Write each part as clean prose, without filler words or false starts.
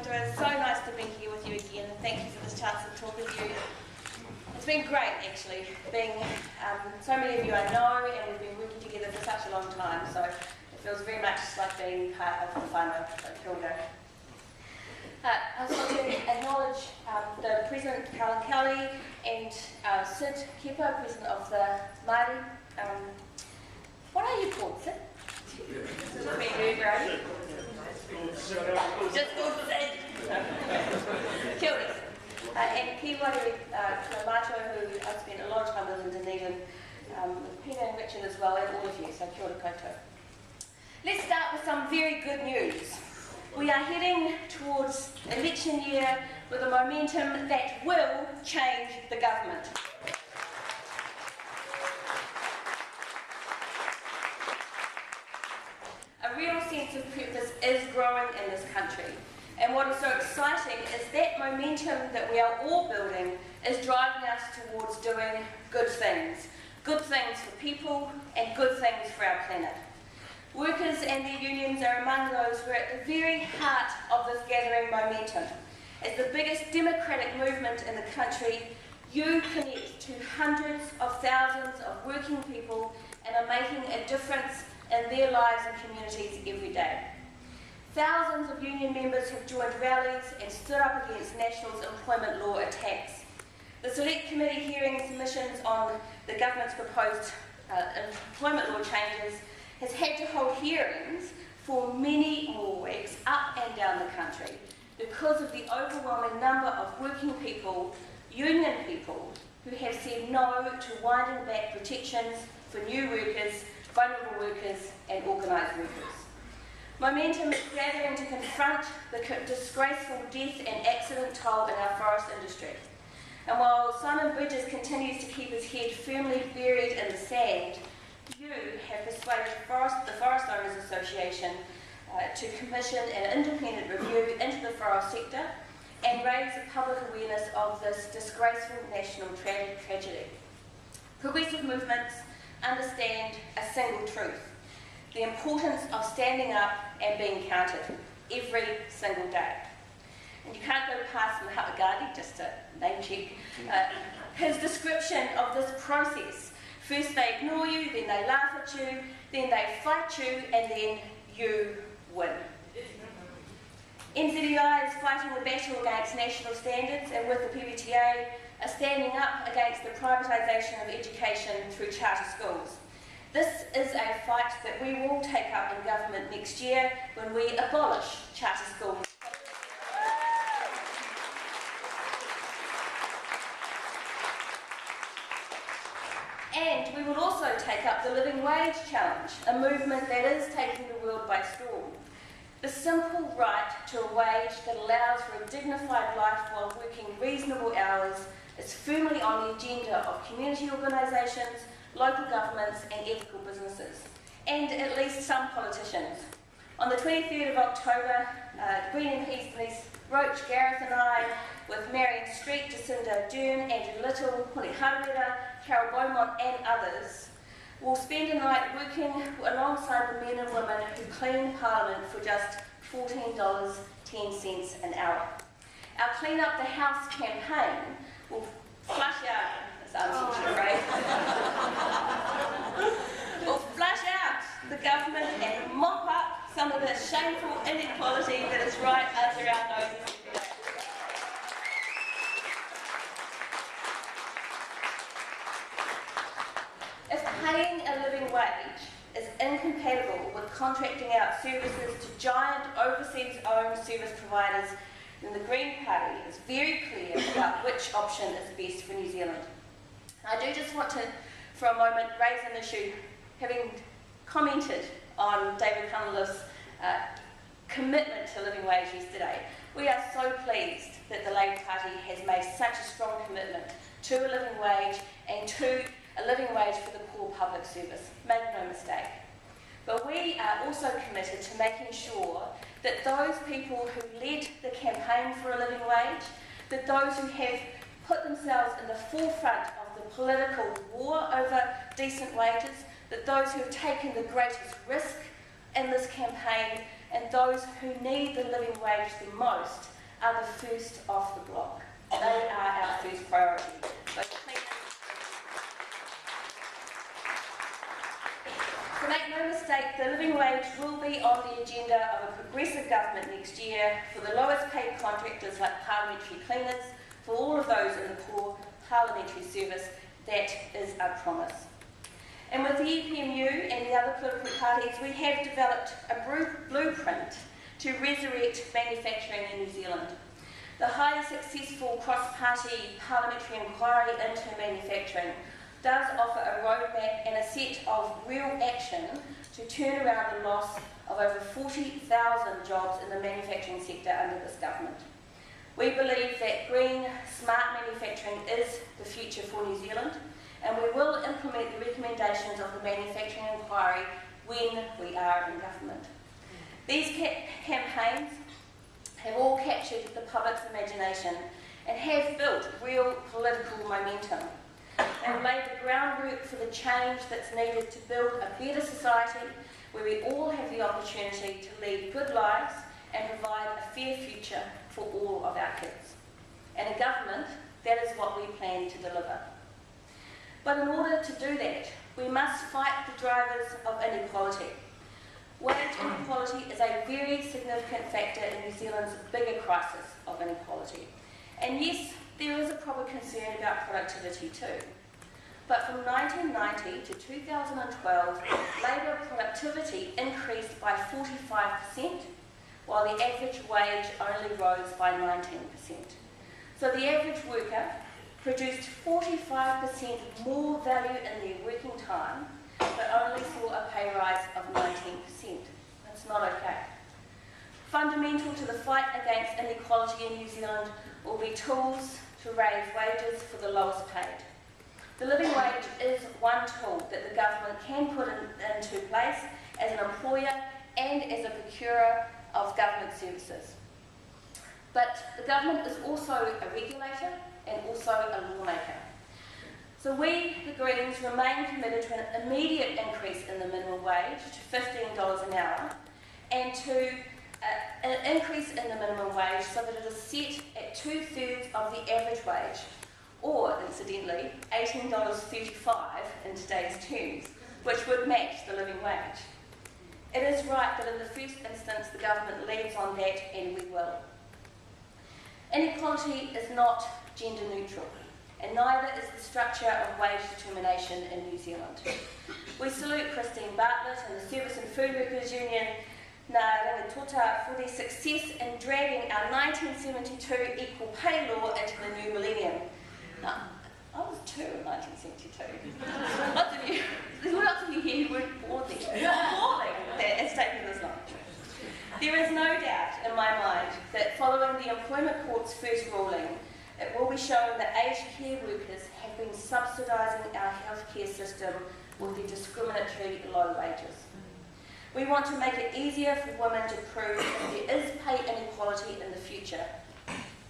Winter. It's so nice to be here with you again, and thank you for this chance to talk with you. It's been great, actually, being so many of you I know, and we've been working together for such a long time, so it feels very much like being part of the whānau, so kia ora. I just want to acknowledge the President, Carolyn Kelly, and Sid Kepa, President of the Māori. What are you called, Sid? Just called Sid. Kia ora. And Kiwari Macho, who I've spent a lot of time with in Dunedin, with Peter and Richard as well, and all of you, so kia ora koutou. Let's start with some very good news. We are heading towards election year with a momentum that will change the government. A real sense of purpose is growing in this country. And what is so exciting is that momentum that we are all building is driving us towards doing good things for people and good things for our planet. Workers and their unions are among those who are at the very heart of this gathering momentum. As the biggest democratic movement in the country, you connect to hundreds of thousands of working people and are making a difference in their lives and communities every day. Thousands of union members have joined rallies and stood up against National's employment law attacks. The Select Committee hearing submissions on the government's proposed employment law changes has had to hold hearings for many more weeks up and down the country because of the overwhelming number of working people, union people, who have said no to winding back protections for new workers, vulnerable workers and organised workers. Momentum is gathering to confront the disgraceful death and accident toll in our forest industry. And while Simon Bridges continues to keep his head firmly buried in the sand, you have persuaded the Forest Owners Association to commission an independent review into the forest sector and raise public awareness of this disgraceful national tragedy. Progressive movements understand a single truth: the importance of standing up and being counted every single day. And you can't go past Mahatma Gandhi, just to name check, his description of this process. First they ignore you, then they laugh at you, then they fight you, and then you win. NZEI is fighting the battle against national standards, and with the PBTA are standing up against the privatisation of education through charter schools. This is a fight that we will take up in government next year when we abolish charter schools. And we will also take up the living wage challenge, a movement that is taking the world by storm. The simple right to a wage that allows for a dignified life while working reasonable hours is firmly on the agenda of community organisations, local governments and ethical businesses, and at least some politicians. On the 23rd of October, Green MPs Denise Roach, Gareth and I, with Marion Street, Jacinda Ardern, Andrew Little, Hone Harawira, Carol Beaumont and others, will spend a night working alongside the men and women who clean Parliament for just $14.10 an hour. Our Clean Up the House campaign will flush out, this unfortunate phrase, will flush out the government and mop up some of the shameful inequality that is right under our noses. If paying a living wage is incompatible with contracting out services to giant overseas-owned service providers, then the Green Party is very clear about which option is best for New Zealand. I do just want to, for a moment, raise an issue, having commented on David Cunliffe's commitment to living wage yesterday. We are so pleased that the Labour Party has made such a strong commitment to a living wage and to a living wage for the core public service. Make no mistake. But we are also committed to making sure that those people who led the campaign for a living wage, that those who have put themselves in the forefront of the political war over decent wages, that those who have taken the greatest risk in this campaign, and those who need the living wage the most, are the first off the block. They are our first priority. So make no mistake, the living wage will be on the agenda of a progressive government next year for the lowest paid contractors like parliamentary cleaners, for all of those in the core parliamentary service. That is our promise. And with the EPMU and the other political parties, we have developed a blueprint to resurrect manufacturing in New Zealand. The highly successful cross-party parliamentary inquiry into manufacturing does offer a roadmap and a set of real action to turn around the loss of over 40,000 jobs in the manufacturing sector under this government. We believe that green, smart manufacturing is the future for New Zealand, and we will implement the recommendations of the manufacturing inquiry when we are in government. These campaigns have all captured the public's imagination and have built real political momentum. They've laid the groundwork for the change that's needed to build a better society where we all have the opportunity to lead good lives and provide a fair future for all of our kids. And a government, that is what we plan to deliver. But in order to do that, we must fight the drivers of inequality. Wage inequality is a very significant factor in New Zealand's bigger crisis of inequality. And yes, there is a proper concern about productivity too. But from 1990 to 2012, labour productivity increased by 45%, while the average wage only rose by 19%. So the average worker produced 45% more value in their working time, but only saw a pay rise of 19%. That's not okay. Fundamental to the fight against inequality in New Zealand will be tools to raise wages for the lowest paid. The living wage is one tool that the government can put into place as an employer and as a procurer of government services. But the government is also a regulator and also a lawmaker. So we, the Greens, remain committed to an immediate increase in the minimum wage to $15 an hour and to an increase in the minimum wage so that it is set at 2/3 of the average wage, or, incidentally, $18.35 in today's terms, which would match the living wage. It is right that in the first instance the government leads on that, and we will. Inequality is not gender neutral, and neither is the structure of wage determination in New Zealand. We salute Christine Bartlett and the Service and Food Workers Union, Ngā Rangitoto, for their success in dragging our 1972 equal pay law into the new millennium. Now, I was 2 in 1972. There's lots of you here who weren't born then. Appalling that it's taken this long. There is no doubt in my mind that following the Employment Court's first ruling, it will be shown that aged care workers have been subsidising our healthcare system with their discriminatory low wages. We want to make it easier for women to prove that there is pay inequality in the future.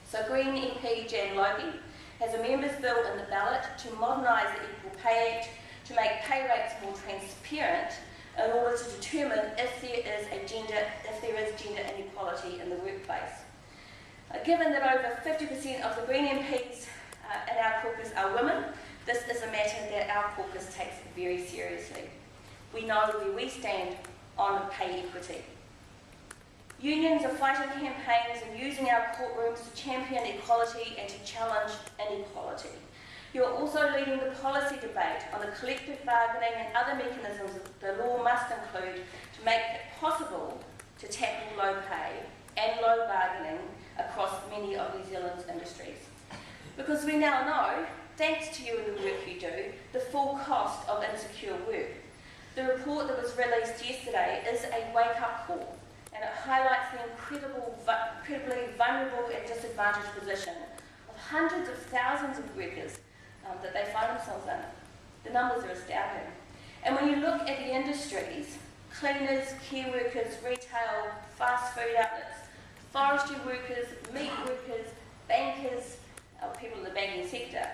So Green MP Jan Logie has a members' bill in the ballot to modernise the Equal Pay Act to make pay rates more transparent in order to determine if there is gender inequality in the workplace. Given that over 50% of the Green MPs in our caucus are women, this is a matter that our caucus takes very seriously. We know where we stand on pay equity. Unions are fighting campaigns and using our courtrooms to champion equality and to challenge inequality. You are also leading the policy debate on the collective bargaining and other mechanisms the law must include to make it possible to tackle low pay and low bargaining across many of New Zealand's industries. Because we now know, thanks to you and the work you do, the full cost of insecure work. The report that was released yesterday is a wake-up call, and it highlights the incredibly vulnerable and disadvantaged position of hundreds of thousands of workers that they find themselves in. The numbers are astounding. And when you look at the industries, cleaners, care workers, retail, fast food outlets, forestry workers, meat workers, bankers, people in the banking sector,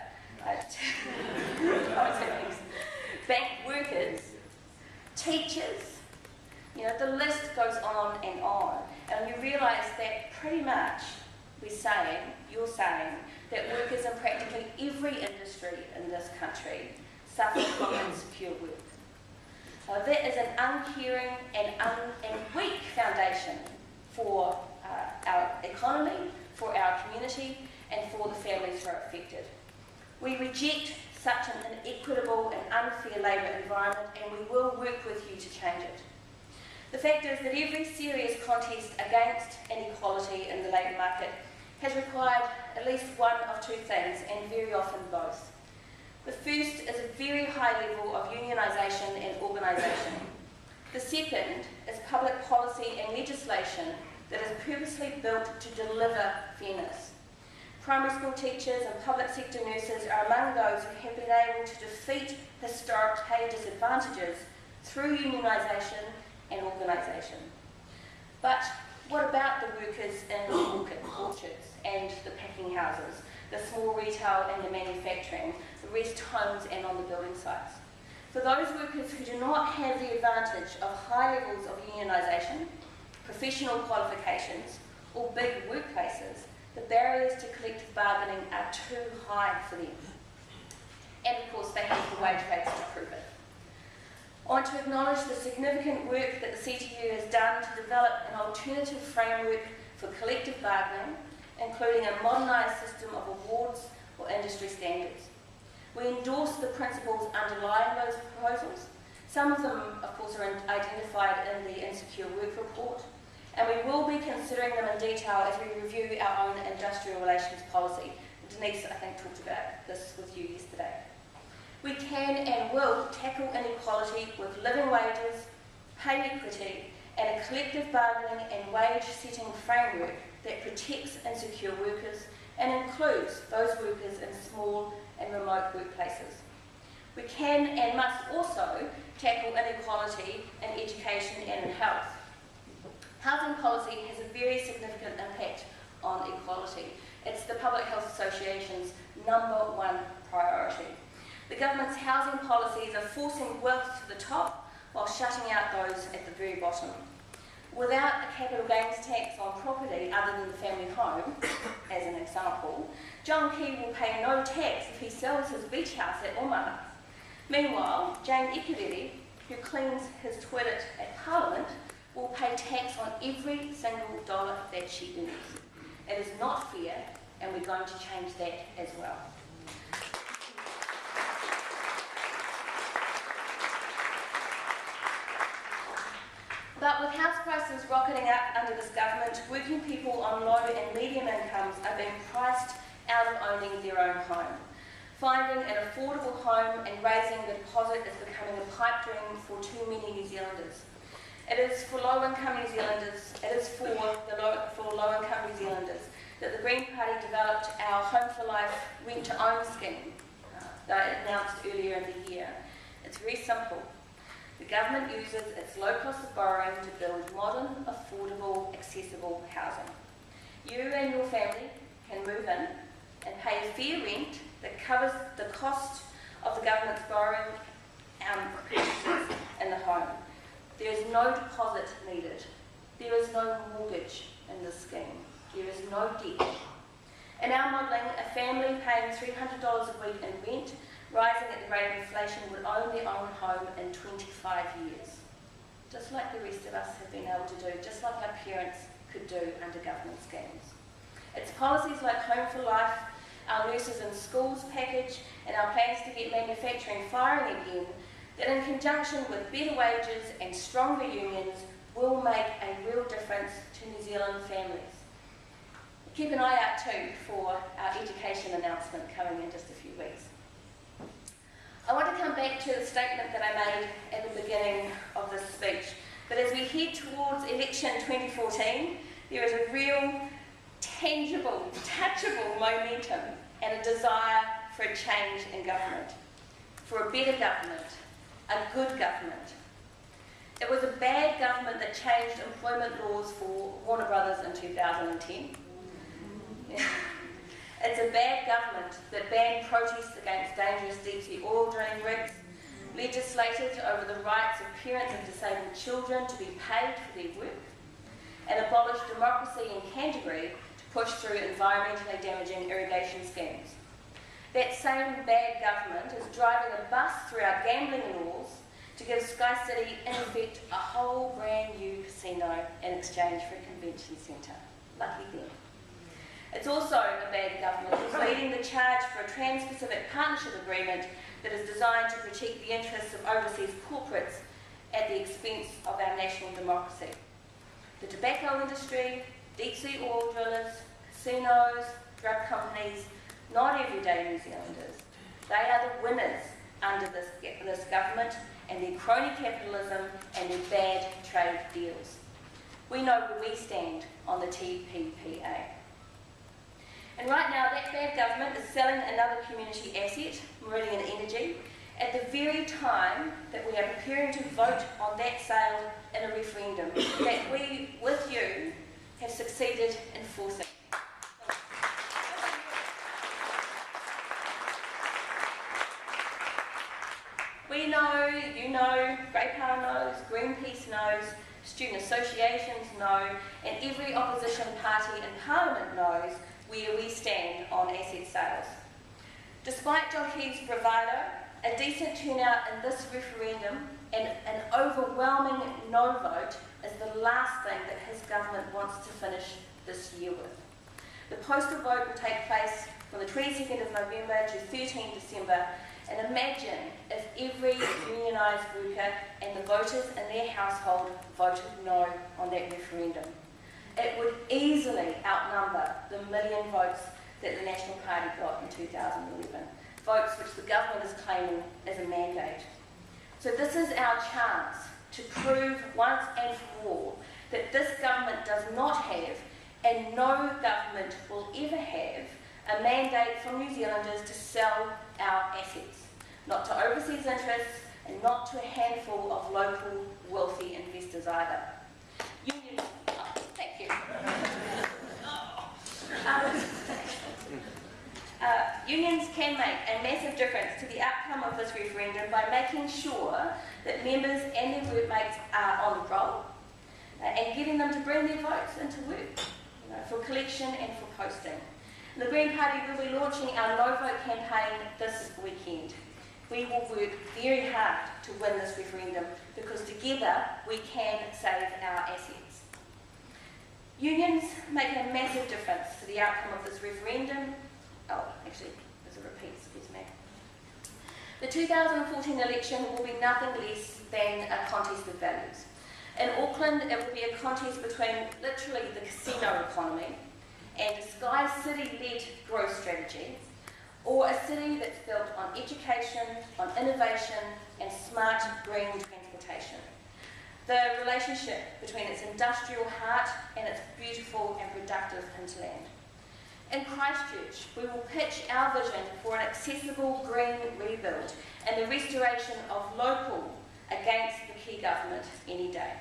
bank workers, teachers, the list goes on. And you realise that pretty much you're saying, that workers in practically every industry in this country suffer from insecure work. That is an uncaring and weak foundation for our economy, for our community, and for the families who are affected. We reject such an inequitable and unfair labour environment, and we will work with you to change it. The fact is that every serious contest against inequality in the labour market has required at least one of two things, and very often both. The first is a very high level of unionisation and organisation. The second is public policy and legislation that is purposely built to deliver fairness. Primary school teachers and public sector nurses are among those who have been able to defeat historic pay disadvantages through unionisation and organisation. But what about the workers in the orchards and the packing houses, the small retail and the manufacturing, the rest homes and on the building sites? For those workers who do not have the advantage of high levels of unionisation, professional qualifications or big workplaces, the barriers to collective bargaining are too high for them. And of course they have the wage rates to prove it. I want to acknowledge the significant work that the CTU has done to develop an alternative framework for collective bargaining, including a modernised system of awards or industry standards. We endorse the principles underlying those proposals. Some of them, of course, are identified in the Insecure Work Report, and we will be considering them in detail as we review our own industrial relations policy. Denise, I think, talked about this with you yesterday. We can and will tackle inequality with living wages, pay equity, and a collective bargaining and wage setting framework that protects insecure workers and includes those workers in small and remote workplaces. We can and must also tackle inequality in education and in health. Housing policy has a very significant impact on equality. It's the Public Health Association's #1 priority. The government's housing policies are forcing wealth to the top while shutting out those at the very bottom. Without a capital gains tax on property other than the family home, as an example, John Key will pay no tax if he sells his beach house at Omaha. Meanwhile, Jane Ekerere, who cleans his toilet at Parliament, will pay tax on every single dollar that she earns. It is not fair, and we're going to change that as well. But with house prices rocketing up under this government, working people on low and medium incomes are being priced out of owning their own home. Finding an affordable home and raising the deposit is becoming a pipe dream for too many New Zealanders. It is for low-income New Zealanders, low-income New Zealanders that the Green Party developed our Home for Life rent-to-own scheme that I announced earlier in the year. It's very simple. The government uses its low cost of borrowing to build modern, affordable, accessible housing. You and your family can move in and pay a fair rent that covers the cost of the government's borrowing purchases in the home. There is no deposit needed. There is no mortgage in this scheme. There is no debt. In our modelling, a family paying $300 a week in rent, rising at the rate of inflation, would own their own home in 25 years. Just like the rest of us have been able to do, just like our parents could do under government schemes. It's policies like Home for Life, our Nurses in Schools package, and our plans to get manufacturing firing again, that in conjunction with better wages and stronger unions will make a real difference to New Zealand families. Keep an eye out too for our education announcement coming in just a few weeks. I want to come back to the statement that I made at the beginning of this speech, but as we head towards election 2014, there is a real, tangible, touchable momentum and a desire for a change in government, for a better government, a good government. It was a bad government that changed employment laws for Warner Brothers in 2010. It's a bad government that banned protests against dangerous deep-sea oil drilling rigs, legislated over the rights of parents of disabled children to be paid for their work, and abolished democracy in Canterbury to push through environmentally damaging irrigation schemes. That same bad government is driving a bus through our gambling laws to give Sky City, in effect, a whole brand new casino in exchange for a convention centre. Lucky them. It's also a bad government who's leading the charge for a Trans-Pacific Partnership Agreement that is designed to protect the interests of overseas corporates at the expense of our national democracy. The tobacco industry, deep-sea oil drillers, casinos, drug companies, not everyday New Zealanders. They are the winners under this government and their crony capitalism and their bad trade deals. We know where we stand on the TPPA. And right now, that bad government is selling another community asset, Meridian Energy, at the very time that we are preparing to vote on that sale in a referendum that we, with you, have succeeded in forcing. We know, you know, Grey Power knows, Greenpeace knows, student associations know, and every opposition party in Parliament knows where we stand on asset sales. Despite John Key's bravado, a decent turnout in this referendum and an overwhelming no vote is the last thing that his government wants to finish this year with. The postal vote will take place from the 22nd of November to 13 December, and imagine if every unionised worker and the voters in their household voted no on that referendum. It would easily outnumber the million votes that the National Party got in 2011, votes which the government is claiming as a mandate. So this is our chance to prove once and for all that this government does not have, and no government will ever have, a mandate from New Zealanders to sell our assets, not to overseas interests and not to a handful of local wealthy investors either. Thank you. Unions can make a massive difference to the outcome of this referendum by making sure that members and their workmates are on the roll and getting them to bring their votes into work, for collection and for posting. The Green Party will be launching our No Vote campaign this weekend. We will work very hard to win this referendum because together we can save our assets. Unions make a massive difference to the outcome of this referendum. Oh, actually, there's a repeat, excuse me. The 2014 election will be nothing less than a contest of values. In Auckland, it will be a contest between literally the casino economy and a Sky City-led growth strategy, or a city that's built on education, on innovation, and smart green transportation. The relationship between its industrial heart and its beautiful and productive hinterland. In Christchurch, we will pitch our vision for an accessible green rebuild and the restoration of local against the key government any day.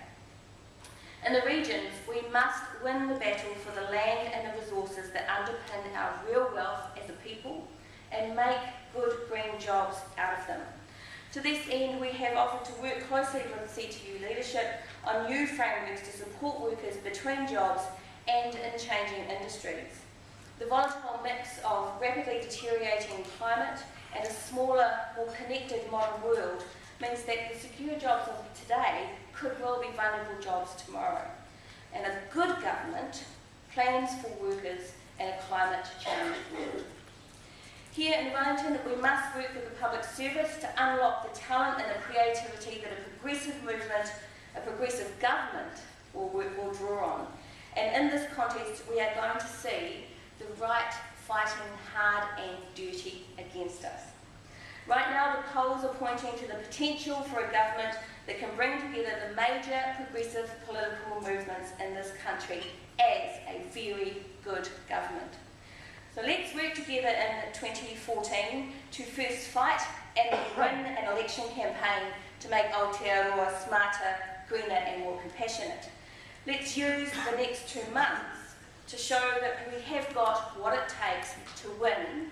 In the regions, we must win the battle for the land and the resources that underpin our real wealth as a people and make good green jobs out of them. To this end, we have offered to work closely with the CTU leadership on new frameworks to support workers between jobs and in changing industries. The volatile mix of rapidly deteriorating climate and a smaller, more connected modern world means that the secure jobs of today could well be vulnerable jobs tomorrow. And a good government plans for workers in a climate change world. Here in Wellington, we must work with the public service to unlock the talent and the creativity that a progressive movement, a progressive government will draw on. And in this contest, we are going to see the right fighting hard and dirty against us. Right now, the polls are pointing to the potential for a government that can bring together the major progressive political movements in this country as a very good government. So let's work together in 2014 to first fight and win an election campaign to make Aotearoa smarter, greener and more compassionate. Let's use the next 2 months to show that we have got what it takes to win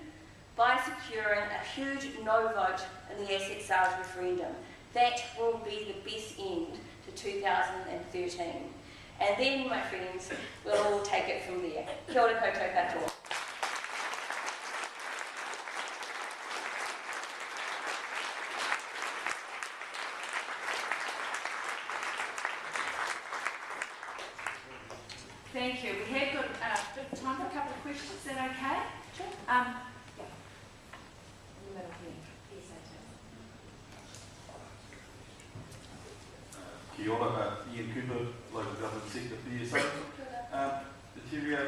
by securing a huge no vote in the asset sales referendum. That will be the best end to 2013. And then, my friends, we'll all take it from there. Kia ora koutou katoa. Thank you. We have got time for a couple of questions. Is that okay? Sure. Yeah. In the middle here. Yes, Kia ora, Ian Cooper, Local Government Sector for the ESO. Metiria,